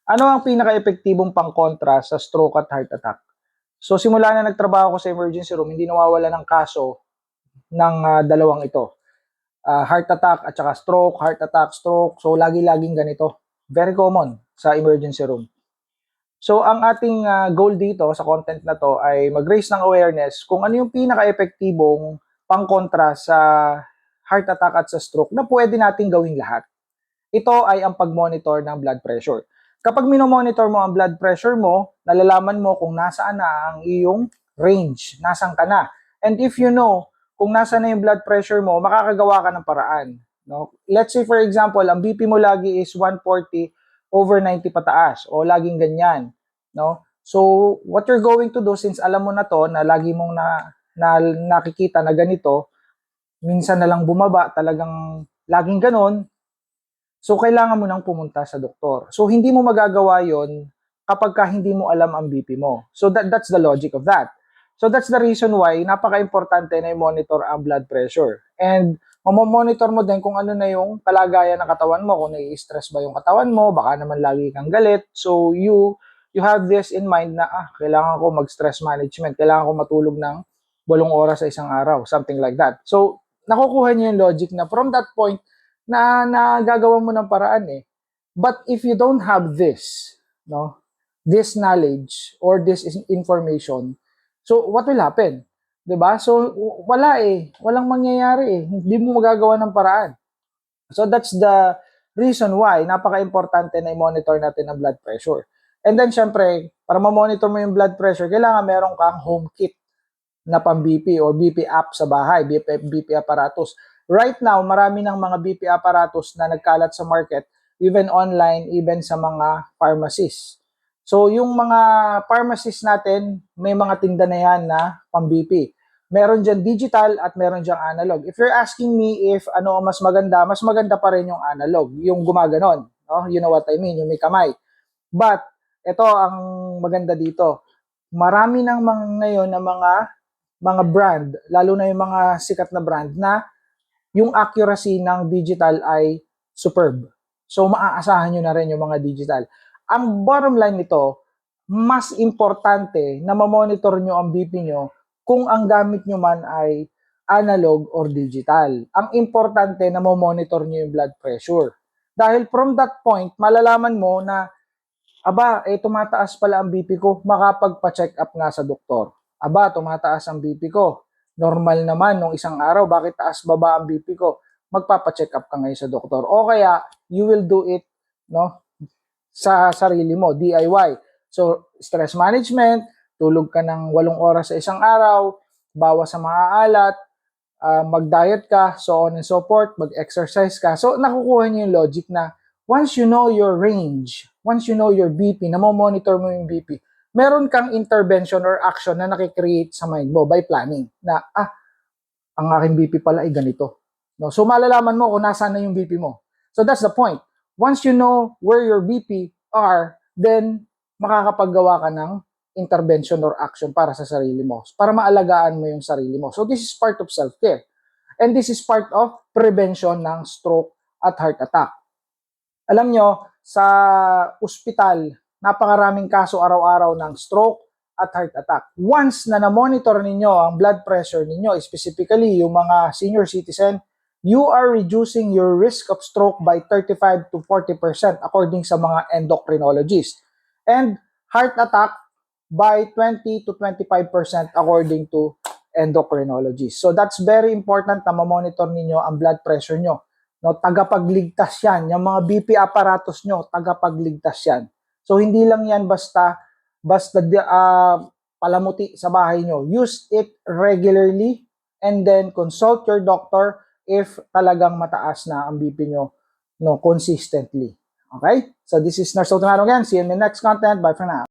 Ano ang pinaka-epektibong pangkontra sa stroke at heart attack? So simula na nagtrabaho ko sa emergency room, hindi nawawala ng kaso ng dalawang ito. Heart attack at saka stroke, heart attack, stroke. So lagi-laging ganito. Very common sa emergency room. So ang ating goal dito sa content na to ay mag-raise ng awareness kung ano yung pinaka-epektibong pangkontra sa heart attack at sa stroke na pwede nating gawing lahat. Ito ay ang pag-monitor ng blood pressure. Kapag minomonitor mo ang blood pressure mo, nalalaman mo kung nasaan na ang iyong range, nasaan ka na. And if you know kung nasaan na yung blood pressure mo, makakagawa ka ng paraan. No? Let's say for example, ang BP mo lagi is 140 over 90 pataas o laging ganyan. No? So, what you're going to do, since alam mo na to, na lagi mong nakikita na ganito, minsan na lang bumaba, talagang laging ganon, so, kailangan mo nang pumunta sa doktor. So, hindi mo magagawa yon kapag hindi mo alam ang BP mo. So, that's the logic of that. So, that's the reason why napaka-importante na i-monitor ang blood pressure. And, mamomonitor mo din kung ano na yung kalagayan ng katawan mo, kung nai-stress ba yung katawan mo, baka naman lagi kang galit. So, you have this in mind na, kailangan ko mag-stress management, kailangan ko matulog ng 8 oras sa isang araw, something like that. So, nakukuha niyo yung logic na from that point, na nagagawa mo ng paraan eh. But if you don't have this, no, this knowledge or this information, so what will happen? 'Di ba? So wala eh, walang mangyayari eh. Hindi mo magagawa ng paraan. So that's the reason why napaka-importante na i-monitor natin ang blood pressure. And then syempre, para ma-monitor mo yung blood pressure, kailangan meron kang home kit na pang-BP or BP app sa bahay, BP apparatus. Right now, marami ng mga BP apparatus na nagkalat sa market, even online, even sa mga pharmacies. So, yung mga pharmacies natin, may mga tinda na yan na pang-BP. Meron dyan digital at meron dyan analog. If you're asking me if ano mas maganda pa rin yung analog, yung gumaganon. No? You know what I mean, yung may kamay. But, ito ang maganda dito. Marami ng mga ngayon na mga brand, lalo na yung mga sikat na brand na yung accuracy ng digital ay superb. So maaasahan nyo na rin yung mga digital. Ang bottom line nito, mas importante na mamonitor nyo ang BP nyo kung ang gamit nyo man ay analog or digital. Ang importante na mamonitor nyo yung blood pressure. Dahil from that point, malalaman mo na tumataas pala ang BP ko, makapagpa-check up nga sa doktor. Tumataas ang BP ko. Normal naman nung isang araw, bakit taas baba ang BP ko? Magpapa-check up ka ngayon sa doktor. O kaya, you will do it sa sarili mo, DIY. So, stress management, tulog ka ng 8 oras sa isang araw, bawas sa maaalat, mag-diet ka, so on and so forth, mag-exercise ka. So, nakukuha niyo yung logic na once you know your range, once you know your BP, na monitor mo yung BP, meron kang intervention or action na nakikreate sa mind mo by planning na, ang aking BP pala ay ganito. No? So, malalaman mo kung nasaan na yung BP mo. So, that's the point. Once you know where your BP are, then makakapaggawa ka ng intervention or action para sa sarili mo, para maalagaan mo yung sarili mo. So, this is part of self-care. And this is part of prevention ng stroke at heart attack. Alam nyo, sa ospital, napakaraming kaso araw-araw ng stroke at heart attack. Once na na-monitor ninyo ang blood pressure ninyo, specifically yung mga senior citizen, you are reducing your risk of stroke by 35 to 40% according sa mga endocrinologists. And heart attack by 20 to 25% according to endocrinologists. So that's very important na ma-monitor ninyo ang blood pressure nyo. No, tagapagligtas yan. Yung mga BP apparatus nyo, tagapagligtas yan. So hindi lang yan basta palamuti sa bahay nyo. Use it regularly and then consult your doctor if talagang mataas na ang BP nyo consistently. Okay? So this is Nurse Otonaro again. See you in the next content. Bye for now.